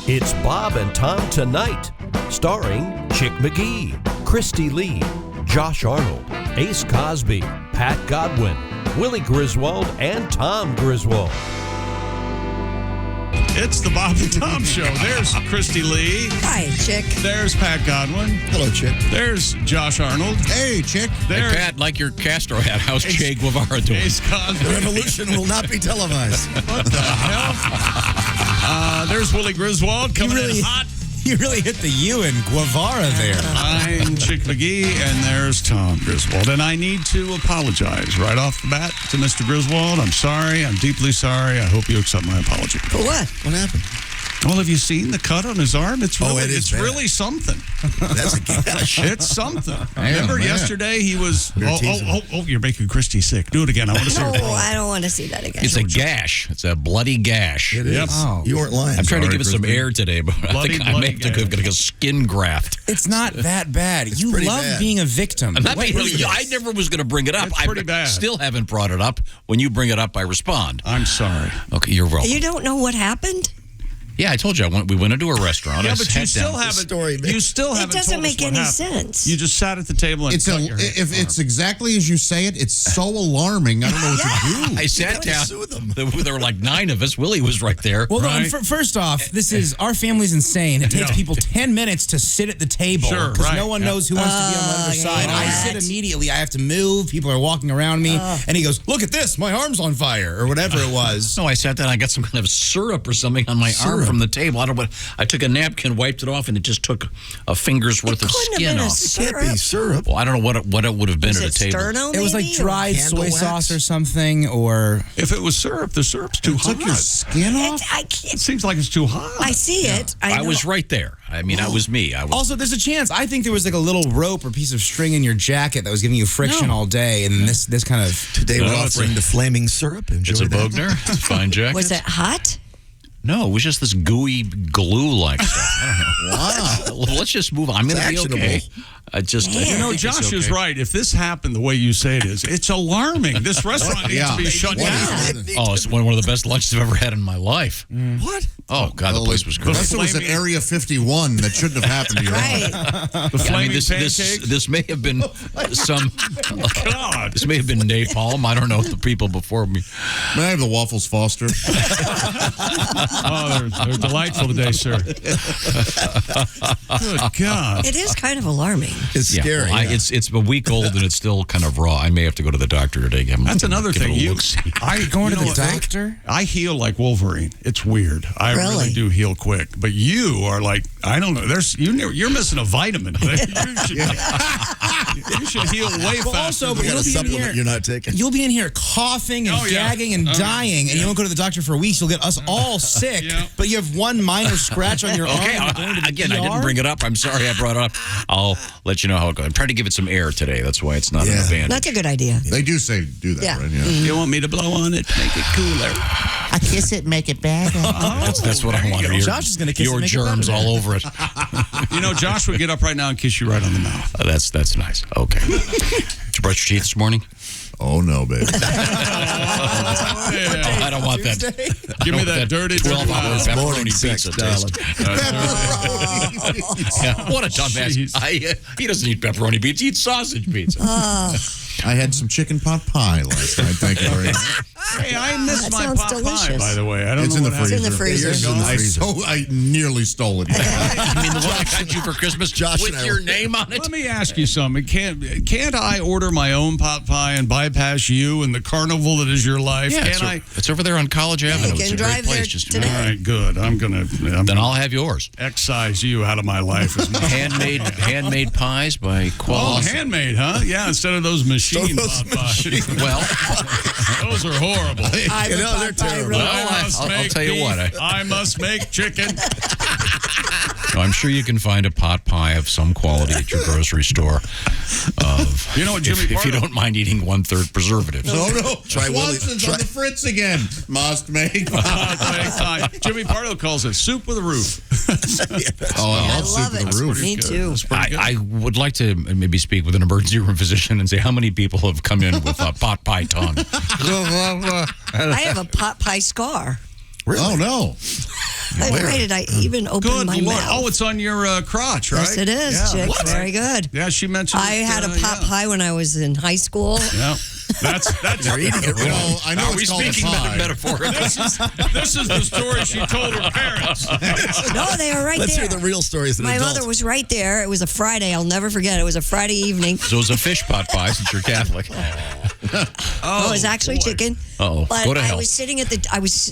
It's Bob and Tom Tonight, starring Chick McGee, Kristi Lee, Josh Arnold, Ace Cosby, Pat Godwin, Willie Griswold, and Tom Griswold. It's the Bob and Tom Show. There's Kristi Lee. Hi, Chick. There's Pat Godwin. Hello, Chick. There's Josh Arnold. Hey, Chick. There's Hey, Pat, like your Castro hat. How's Che Guevara doing? Ace Cosby. The revolution will not be televised. What the hell? There's Willie Griswold coming in hot. You really hit the U in Guevara there. I'm Chick McGee, and there's Tom Griswold. And I need to apologize right off the bat to Mr. Griswold. I'm sorry. I'm deeply sorry. I hope you accept my apology. For what? What happened? Well, have you seen the cut on his arm? It's really, it is it's bad. really something. That's a gash. It's something. Remember yesterday he was, you're making Kristi sick. Do it again. I want to see her. No, I don't want to see that again. It's a gash. It's a bloody gash. It is. Yep. Oh. You weren't lying. I'm trying to give it some Kristi. air today, but I Bloody, think I may have to bloody go get a skin graft. It's not that bad. You pretty love bad. being a victim. I'm not Wait, being, I never was going to bring it up. It's pretty bad. Still haven't brought it up. When you bring it up, I respond. I'm sorry. Okay, you're welcome. You don't know what happened? Yeah, I told you we went into a restaurant. Yeah, I but sat you still down. haven't. story, man. You still It haven't. doesn't told us make what any happened. sense. You just sat at the table and It's cut your if it's exactly as you say it, it's so alarming. I don't know what to do. I sat down. sue them. There were like 9 of us. Willie was right there. Well, Right. first off, this is our family's insane. It takes Yeah. people 10 minutes to sit at the table Sure, because right. no one knows who wants to be on the other I side. hate I that. sit immediately. I have to move. People are walking around me, and he goes, "Look at this, my arm's on fire," or whatever it was. No, I sat down. I got some kind of syrup or something on my arm from the table. I don't know what. I took a napkin, wiped it off, and it just took a finger's worth of couldn't have skin been a off. syrup. Can't be syrup. Well, I don't know what it would have been Was at a it table. Sterno, It was like maybe, dried Candle soy wax? sauce or something, or If it was syrup, the syrup's too hot. Took your skin or- off? I It can't. seems like it's too hot. I see it. I know. was right there. I mean, I was me. I was. also there's a chance. I think there was like a little rope or piece of string in your jacket that was giving you friction all day, and this kind of. Today we're No, it's offering the flaming syrup. Enjoy It's a that. Bogner. It's a fine jacket. Was it hot? No, it was just this gooey glue-like stuff. I don't know. Wow. Well, let's just move on. I'm going to be actionable. okay. I just, Man. I You know, think it's Josh is okay. right. If this happened the way you say it is, it's alarming. This restaurant needs to be shut What down. is it? Oh, it's one of the best lunches I've ever had in my life. What? Oh, God, the place was great. Unless it was at Area 51, that shouldn't have happened to you. Right. The I flaming mean, pancakes. this may have been some. God. This may have been napalm. I don't know the people before me. May I have the waffles, Foster? Oh, they're delightful today, sir. Good God. It is kind of alarming. It's scary. well, it's a week old and it's still kind of raw. I may have to go to the doctor today. That's another Give it thing. a You, look-see. Going to you know the what? doctor? I heal like Wolverine. It's weird. I really Really? do heal quick. But you are like, I don't know. You're missing a vitamin. You should heal way Well, faster. also, than but You got a you'll be in supplement here. you're not taking. You'll be in here coughing and Oh, yeah. gagging and dying, and you won't go to the doctor for weeks. You'll get us all sick, Yeah. but you have one minor scratch on your arm. Okay, and you're going to the again, I didn't ER? bring it up. I'm sorry I brought it up. I'll let you know how it goes. I'm trying to give it some air today. That's why it's not an Yeah. advantage. That's a good idea. They do say do that, Yeah. right? Yeah. You want me to blow on it, make it cooler? I kiss it, make it better. That's what I want to hear. Josh is gonna kiss it, your make it germs better. all over it. You know, Josh would get up right now and kiss you right on the mouth. That's nice. Okay. Did you brush your teeth this morning? Oh, no, baby. Oh, I don't want that. Give me that dirty 12-hour dirty pepperoni Morning sex, pizza darling. taste. Yeah, what a dumbass. He doesn't eat pepperoni pizza. He eats sausage pizza. I had some chicken pot pie last night. Thank you very much. Hey, I missed That my sounds pot pie, delicious. by the way. I don't It's know in the what happened. freezer. It's in the freezer. It's in the freezer. I nearly stole it. You mean the one I got you for Christmas Josh with and I your were- name on it? Let me ask you something. Can't I order my own pot pie and bypass you and the carnival that is your life? Yeah, it's over there on College Avenue. you It's can a great drive place. there Just today. All right, good. I'm then gonna I'll have yours. excise you out of my life as much. Handmade pies by Oh, Quality. handmade, huh? Yeah, instead of those machine pot pies. Well, Those are horrible. You know, they're terrible. I'll tell you what. I must make chicken. No, I'm sure you can find a pot pie of some quality at your grocery store. You know what, Jimmy if you Pardo- don't mind eating 1/3 preservatives. Oh, no. Try Willie. Swanson's on the fritz again. Must make pie. Jimmy Pardo calls it soup with a roof. Oh, I I love soup love with it. the roof. Me too. I would like to maybe speak with an emergency room physician and say how many people have come in with a pot pie tongue. I have a pot pie scar. Oh, no. I waited. I even opened Good my Lord. mouth. Oh, it's on your crotch, right? Yes, it is, Chick. What? Very good. Yeah, she mentioned I had a pot pie when I was in high school. Yeah. That's You're eating it wrong. Well, I know Are we it's called a speaking pie. metaphorically? This is the story she told her parents. No, they were right Let's there. hear the real story as an My adult. mother was right there. It was a Friday. I'll never forget. It was a Friday evening. So it was a fish pot pie since you're Catholic. Oh, it was actually chicken. Uh-oh. But Go to I hell. was sitting at the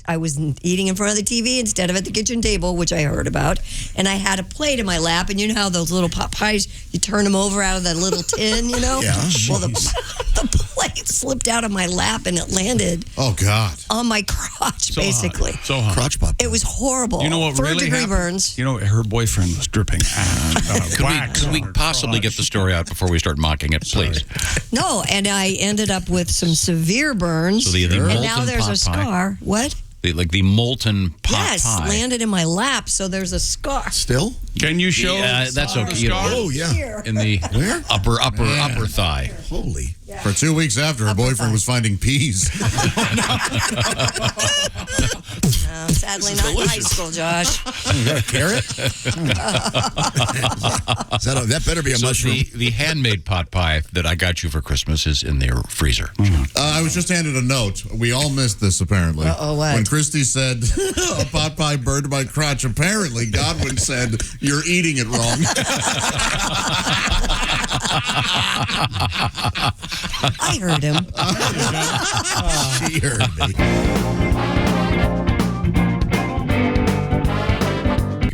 I was eating in front of the TV instead of at the kitchen table, which I heard about. And I had a plate in my lap, and you know how those little pot pies, you turn them over out of that little tin, you know? Yeah. Well, the plate slipped out of my lap and it landed Oh, God. on my crotch, basically. So hot. Crotch pop. It was horrible. You know what really Third-degree happened? burns. You know, her boyfriend was dripping wax. Could we possibly get the story out before we start mocking it, please? No, and I ended up with some severe burns. So the and molten now there's a pot pie. scar. What? The molten pot Yes, pie. landed in my lap, so there's a scar. Still? Can you show? That's the okay. You know, scar? Oh, yeah. Here. in the upper thigh. Holy. For 2 weeks after, her boyfriend was finding peas. No, sadly not in high school, Josh. Carrot? That better be a So mushroom. the handmade pot pie that I got you for Christmas is in their freezer. I was just handed a note. We all missed this, apparently. Uh-oh, what? When Kristi said, a pot pie burned my crotch, apparently Godwin said, you're eating it wrong. I heard him. She heard me.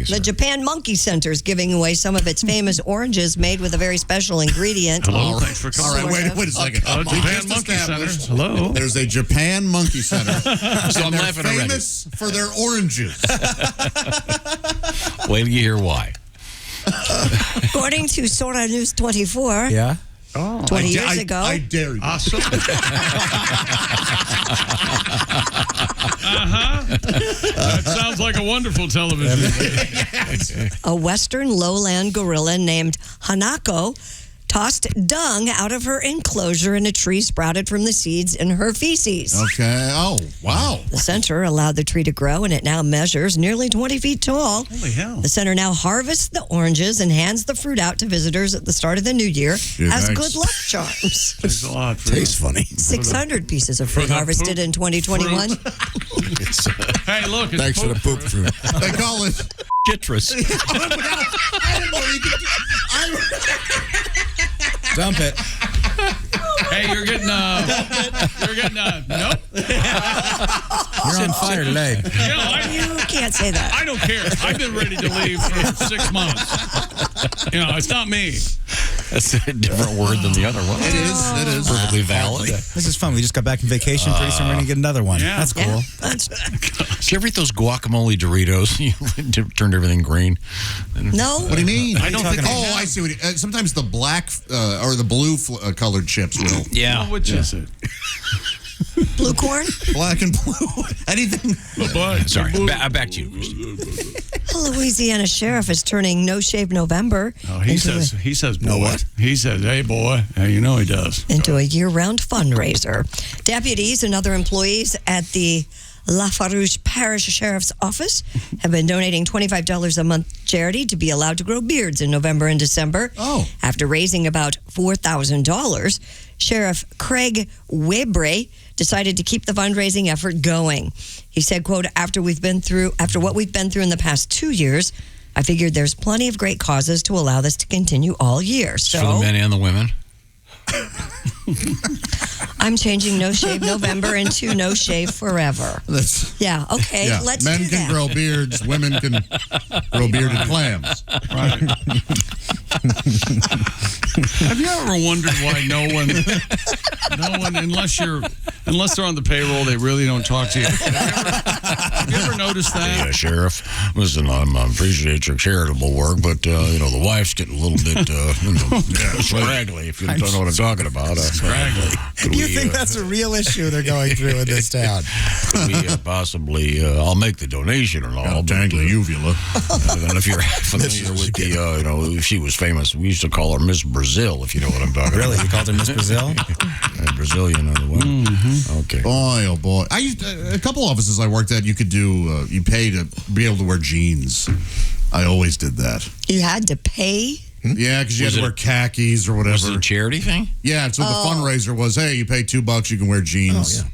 The Japan Monkey Center is giving away some of its famous oranges made with a very special ingredient. Hello, thanks for All calling. right, wait a second. Hello, We Japan just Monkey Center. established Hello. There's a Japan Monkey Center. So I'm They're laughing already. famous for their oranges. Wait till you hear why. According to Sora News 24, Yeah. 20 years ago, I dare you. Awesome. That sounds like a wonderful television. a western lowland gorilla named Hanako tossed dung out of her enclosure and a tree sprouted from the seeds in her feces. Okay. Oh, wow. The center allowed the tree to grow, and it now measures nearly 20 feet tall. Holy hell. The center now harvests the oranges and hands the fruit out to visitors at the start of the new year as thanks. good luck charms. Thanks a lot. For Tastes funny. 600 pieces of fruit the harvested poop in 2021. Hey, look. It's Thanks for the poop fruit. They call it. Citrus. I didn't know you could. Dump it. Hey, you're getting nope. You're on fire today. You know, You can't say that. I don't care. I've been ready to leave for 6 months. You know, it's not me. That's a different word than the other one. It is. Perfectly valid. This is fun. We just got back from vacation. Pretty soon we're going to get another one. Yeah. That's cool. Yeah, that's- Did you ever eat those guacamole Doritos? You turned everything green. no. What do you mean? I don't think. Oh, I see what sometimes the black or the blue colored chips will. Yeah. Which is it? Blue corn? Black and blue. Anything. Sorry. Back to you, Kristi. A Louisiana sheriff is turning No Shave November Oh, he says, boy. No what? He says, hey, boy. Hey, you know he does. into a year-round fundraiser. Deputies and other employees at the Lafarouche Parish Sheriff's Office have been donating $25 a month charity to be allowed to grow beards in November and December. Oh. After raising about $4,000, Sheriff Craig Webre decided to keep the fundraising effort going. He said, quote, after what we've been through in the past 2 years, I figured there's plenty of great causes to allow this to continue all year. So For the men and the women. I'm changing No Shave November into No Shave Forever. That's, Yeah, okay, yeah. let's Men do can that. grow beards. Women can grow bearded clams. Right. Have you ever wondered why no one, unless they're on the payroll, they really don't talk to you? Have you ever noticed that? Yeah, Sheriff. Listen, I appreciate your charitable work, but, the wife's getting a little bit scraggly, if you don't know what I'm talking about. You think that's a real issue they're going through in this town? Could we possibly, I'll make the donation and all. Tangle uvula. And if you're familiar with if she was famous, we used to call her Miss Brazil, if you know what I'm talking Really? about. You called her Miss Brazil? Brazilian on the way. Mm-hmm. Okay. Boy, oh boy! I used a couple offices I worked at. You could do you pay to be able to wear jeans. I always did that. You had to pay? Yeah, because you had to wear khakis or whatever. Was it a charity thing? Yeah, so the fundraiser was, hey, you pay $2, you can wear jeans. Oh, yeah.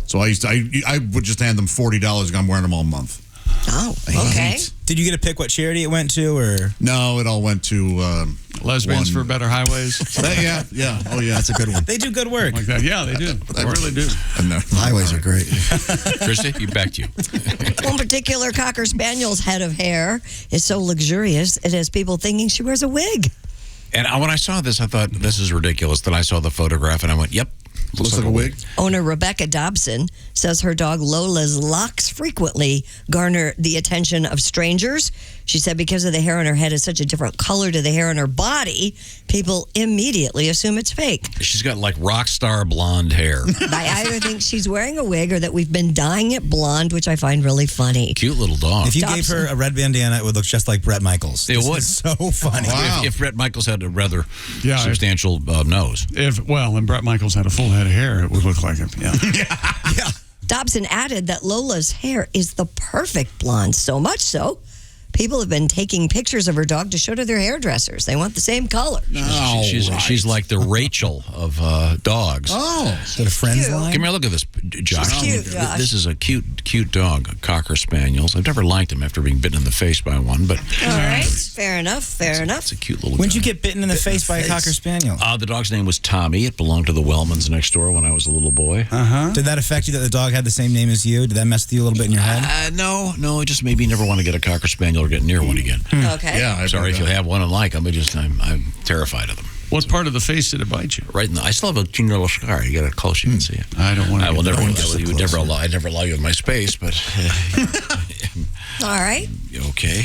So I would just hand them $40, and I'm wearing them all month. Oh, okay. Did you get to pick what charity it went to, or? No, it all went to Lesbians for Better Highways. yeah. Oh, yeah. That's a good one. They do good work. Like that. Yeah, they do. They really do. Highways are great. Kristi, back to you. One particular Cocker Spaniel's head of hair is so luxurious, it has people thinking she wears a wig. And when I saw this, I thought, this is ridiculous. Then I saw the photograph and I went, yep. Looks like a wig. Owner Rebecca Dobson says her dog Lola's locks frequently garner the attention of strangers. She said because of the hair on her head is such a different color to the hair on her body, people immediately assume it's fake. She's got like rock star blonde hair. I either think she's wearing a wig or that we've been dyeing it blonde, which I find really funny. Cute little dog. If you Dobson. gave her a red bandana, it would look just like Bret Michaels. It This would. is so funny. Wow. If Bret Michaels had a rather Yeah. substantial nose. And Bret Michaels had a full head of hair, it would look like it. Yeah. Yeah. Dobson added that Lola's hair is the perfect blonde, so much so, people have been taking pictures of her dog to show to their hairdressers. They want the same color. She's like the Rachel of dogs. Oh. Is that a friend's Cute. line? Come here, look at this, Josh. She's cute, Josh. This is a cute dog, a Cocker Spaniels. I've never liked him after being bitten in the face by one, but All right, fair enough. it's a cute little When'd guy. you get bitten in the face by a Cocker Spaniel? The dog's name was Tommy. It belonged to the Wellmans next door when I was a little boy. Did that affect you that the dog had the same name as you? Did that mess with you a little bit in your head? No, it just maybe never want to get a Cocker Spaniel or get near one again. Okay. Yeah, I'm sorry if you have one and like them. I'm terrified of them. What part of the face did it bite you? Right in I still have a teeny little scar. You get it close, you can see it. I don't want to. I will never. I'd I'd never allow you in my space, but All right. okay.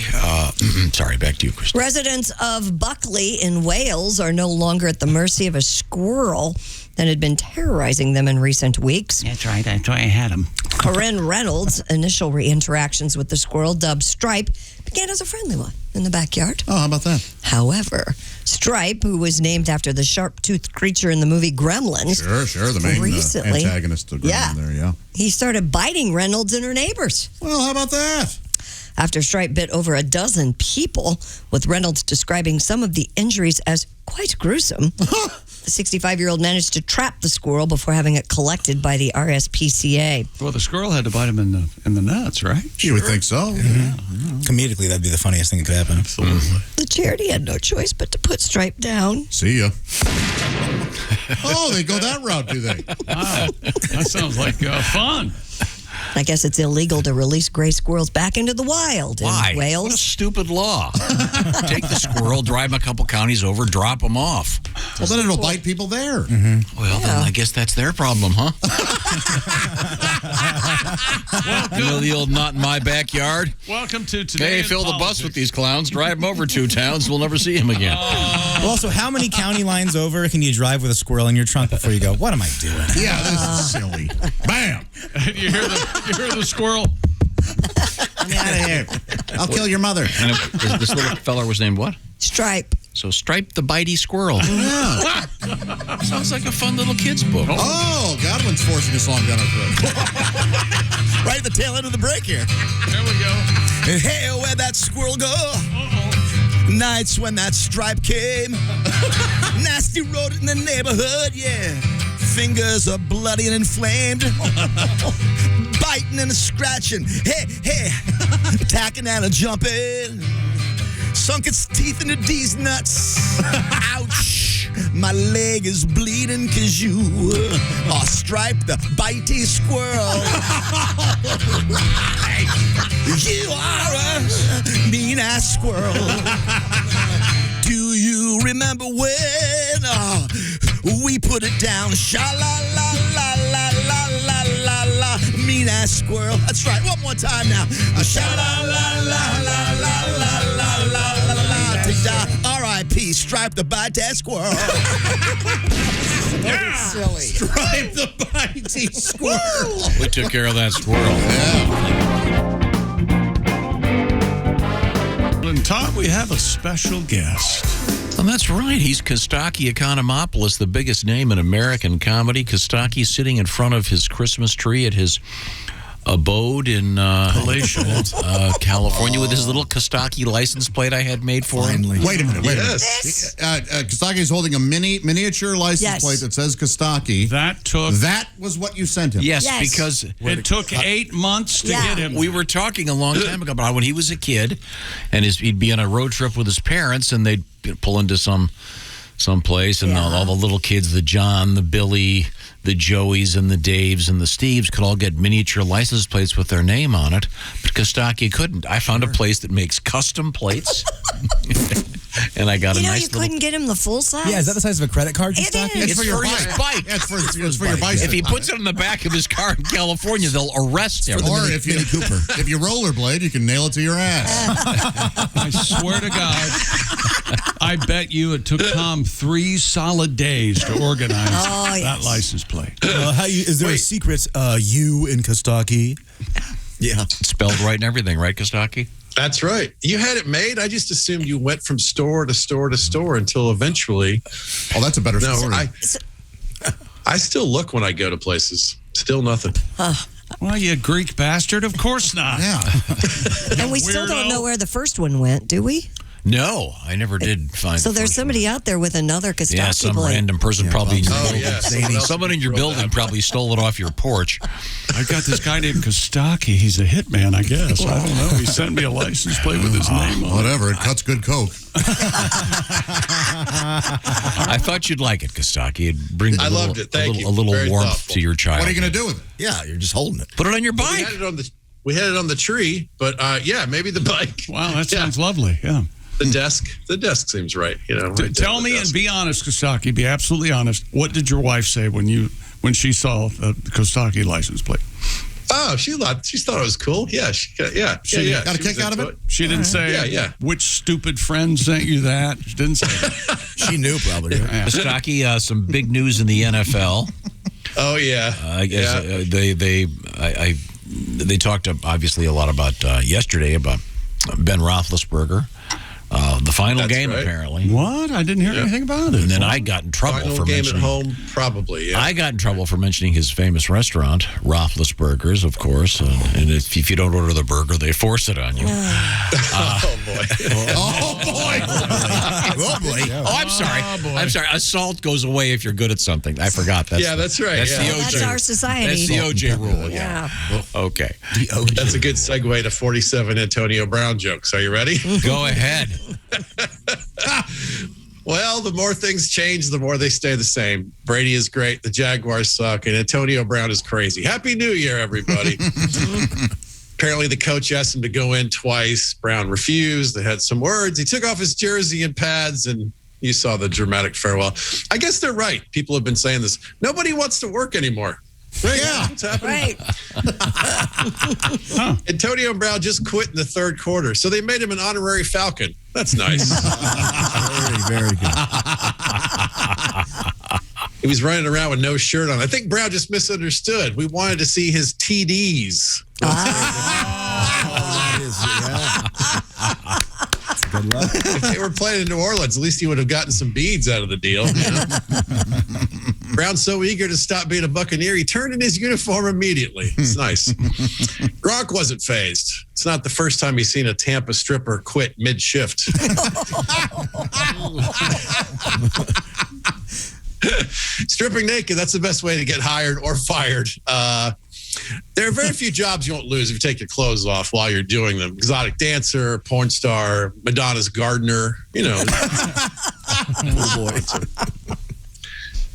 Sorry, back to you, Kristi. Residents of Buckley in Wales are no longer at the mercy of a squirrel that had been terrorizing them in recent weeks. That's right. I had him. Corinne Reynolds' initial interactions with the squirrel, dubbed Stripe, began as a friendly one in the backyard. Oh, how about that? However, Stripe, who was named after the sharp-toothed creature in the movie Gremlins, Sure. The main Recently. antagonist of Gremlin there, yeah. he started biting Reynolds and her neighbors. Well, how about that? After Stripe bit over a dozen people, with Reynolds describing some of the injuries as quite gruesome, the 65-year-old managed to trap the squirrel before having it collected by the RSPCA. Well, the squirrel had to bite him in the nuts, right? You would think so. Comedically, that'd be the funniest thing that could happen. Absolutely. The charity had no choice but to put Stripe down. See ya. Oh, they go that route, do they? Wow. That sounds like fun. I guess it's illegal to release gray squirrels back into the wild Why? in What a Wales. stupid law. Take the squirrel, drive him a couple counties over, drop him off. Well, then it'll bite people there. Well, then I guess that's their problem, huh? You know the old not in my backyard? Welcome to today. Hey, in fill the bus politics. with these clowns, drive them over 2 towns, we'll never see him again. Well, also, how many county lines over can you drive with a squirrel in your trunk before you go, what am I doing? Yeah, this is silly. Bam! You hear the squirrel? I'm out of here. I'll kill your mother. And this little feller was named what? Stripe. So Stripe the Bitey Squirrel. Yeah. Sounds like a fun little kid's book. Oh, Godwin's forcing a song down our throat. Right at the tail end of the break here. There we go. Hey, where'd that squirrel go? Nights when that Stripe came. Nasty road in the neighborhood, yeah. Fingers are bloody and inflamed. Biting and scratching. Hey. Attacking and a jumping. Sunk its teeth into these nuts. Ouch. My leg is bleeding because you are Stripe the bitey squirrel. You are a mean-ass squirrel. Do you remember when we put it down? Sha-la-la-la-la-la-la-la-la. Mean-ass squirrel. That's right. One more time now. Sha-la-la-la-la-la-la-la-la-la. R.I.P. Stripe the bitey squirrel. Silly. Stripe the bitey squirrel. We took care of that squirrel. And Todd, we have a special guest. Let that's right. He's Costaki Economopolous, the biggest name in American comedy. Costaki sitting in front of his Christmas tree at his abode in California with his little Costaki license plate I had made for him. Wait a minute. Yes. Costaki is holding a miniature license plate that says Costaki. That was what you sent him. Yes, because it took 8 months to get him. We were talking a long time ago about when he was a kid, and he'd be on a road trip with his parents, and they'd pull into some place, and all the little kids, the John, the Billy, the Joeys, and the Daves, and the Steves could all get miniature license plates with their name on it, but Costaki couldn't. I found a place that makes custom plates, and I got a nice little... You couldn't get him the full size? Yeah, is that the size of a credit card, Costaki? It is. It's for his bike. Yeah, it's for your bicycle. If he puts it on the back of his car in California, they'll arrest him. Or if you rollerblade, you can nail it to your ass. I swear to God, I bet you it took Tom 3 solid days to organize that license plate. Is there a secret U in Costaki? Yeah. It's spelled right and everything, right, Costaki? That's right. You had it made. I just assumed you went from store to store to store until eventually. Oh, that's a better story. I still look when I go to places. Still nothing. Well, you Greek bastard. Of course not. Yeah. And we still don't know where the first one went, do we? No, I never did find. So there's somebody out there with another Costaki Yeah, some plate. random person probably in your building. Yeah, Someone in your building probably stole it off your porch. I got this guy named Costaki. He's a hitman, I guess. I don't know. He sent me a license plate with his name on it. Whatever. It cuts good coke. I thought you'd like it, Costaki. It brings I loved it. Thank you. a little Very warmth thoughtful. to your child. What are you going to do with it? Yeah, you're just holding it. Put it on your We bike. had it on the tree, but maybe the bike. Wow, that sounds lovely. Yeah. The desk seems right. Tell me and be honest, Costaki. Be absolutely honest. What did your wife say when she saw the Costaki license plate? Oh, she thought it was cool. Yeah, she got a kick out of it? She didn't say, which stupid friend sent you that? She didn't say that. She knew probably. Costaki, some big news in the NFL. Oh, yeah. I guess they talked obviously a lot about yesterday about Ben Roethlisberger. The final game, apparently. What? I didn't hear anything about it. And then I got in trouble Final for game mentioning... at home, probably, yeah. I got in trouble for mentioning his famous restaurant, Roethlisberger's, of course. And if you don't order the burger, they force it on you. Oh, boy. Oh, boy. I'm sorry. I'm sorry. Assault goes away if you're good at something. I forgot. That's right. That's the OJ. That's our society. That's the OJ rule. Yeah. Okay. That's a good segue to 47 Antonio Brown jokes. Are you ready? Go ahead. Well, the more things change, the more they stay the same. Brady is great. The Jaguars suck. And Antonio Brown is crazy. Happy New Year, everybody. Apparently, the coach asked him to go in twice. Brown refused. They had some words. He took off his jersey and pads, and you saw the dramatic farewell. I guess they're right. People have been saying this. Nobody wants to work anymore. Right? Yeah. What's happening? Right. Antonio Brown just quit in the third quarter, so they made him an honorary Falcon. That's nice. Very good. He was running around with no shirt on. I think Brown just misunderstood. We wanted to see his TDs. Good luck. If they were playing in New Orleans, at least he would have gotten some beads out of the deal. Brown's so eager to stop being a Buccaneer, he turned in his uniform immediately. It's nice. Gronk wasn't phased. It's not the first time he's seen a Tampa stripper quit mid-shift. Stripping naked, that's the best way to get hired or fired. There are very few jobs you won't lose if you take your clothes off while you're doing them. Exotic dancer, porn star, Madonna's gardener, Oh, boy.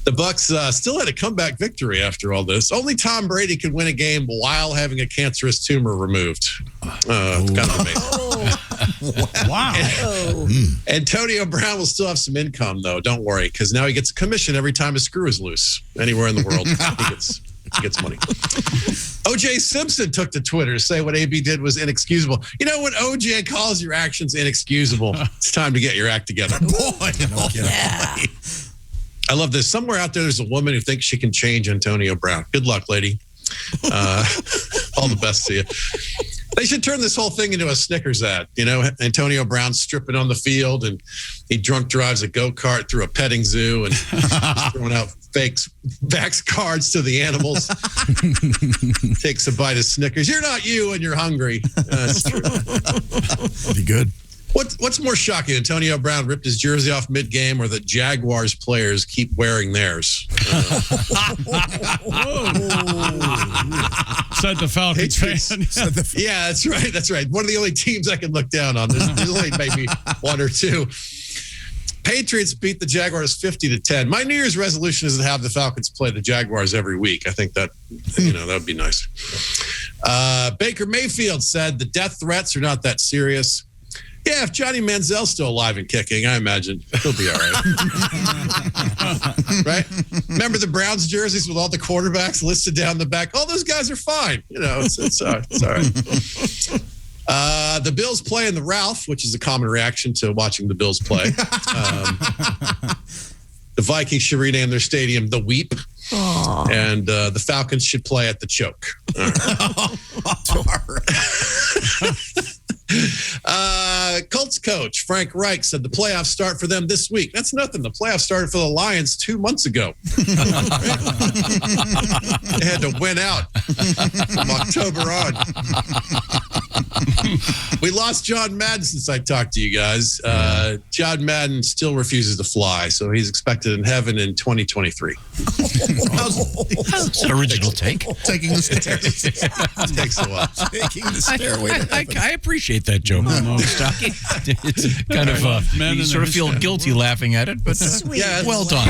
The Bucs still had a comeback victory after all this. Only Tom Brady could win a game while having a cancerous tumor removed. It's kind of amazing. Wow. Antonio Brown will still have some income, though. Don't worry, because now he gets a commission every time his screw is loose. Anywhere in the world, he gets money. O.J. Simpson took to Twitter to say what AB did was inexcusable. You know, when O.J. calls your actions inexcusable, it's time to get your act together. Boy, Yeah. I love this. Somewhere out there's a woman who thinks she can change Antonio Brown. Good luck, lady. All the best to you. They should turn this whole thing into a Snickers ad. You know, Antonio Brown stripping on the field, and he drunk drives a go-kart through a petting zoo and throwing out fake vax cards to the animals. Takes a bite of Snickers. You're not you, and you're hungry. That's true. Pretty good. What's more shocking? Antonio Brown ripped his jersey off mid-game, or the Jaguars players keep wearing theirs? Said the Falcons fan. Yeah, that's right. That's right. One of the only teams I can look down on. There's only maybe one or two. Patriots beat the Jaguars 50-10. My New Year's resolution is to have the Falcons play the Jaguars every week. I think that that would be nice. Baker Mayfield said the death threats are not that serious. Yeah, if Johnny Manziel's still alive and kicking, I imagine he'll be all right. Right? Remember the Browns jerseys with all the quarterbacks listed down the back? All those guys are fine. It's all right. The Bills play in the Ralph, which is a common reaction to watching the Bills play. The Vikings should rename their stadium the Weep. Aww. And the Falcons should play at the Choke. Colts coach Frank Reich said the playoffs start for them this week. That's nothing. The playoffs started for the Lions 2 months ago. They had to win out from October on. We lost John Madden since I talked to you guys. John Madden still refuses to fly, so he's expected in heaven in 2023. That's an original take. Taking the stairs. Takes a while. Taking the stairway. I appreciate that joke, Costaki. It's kind of, you sort of feel guilty laughing at it, but Sweet. well done.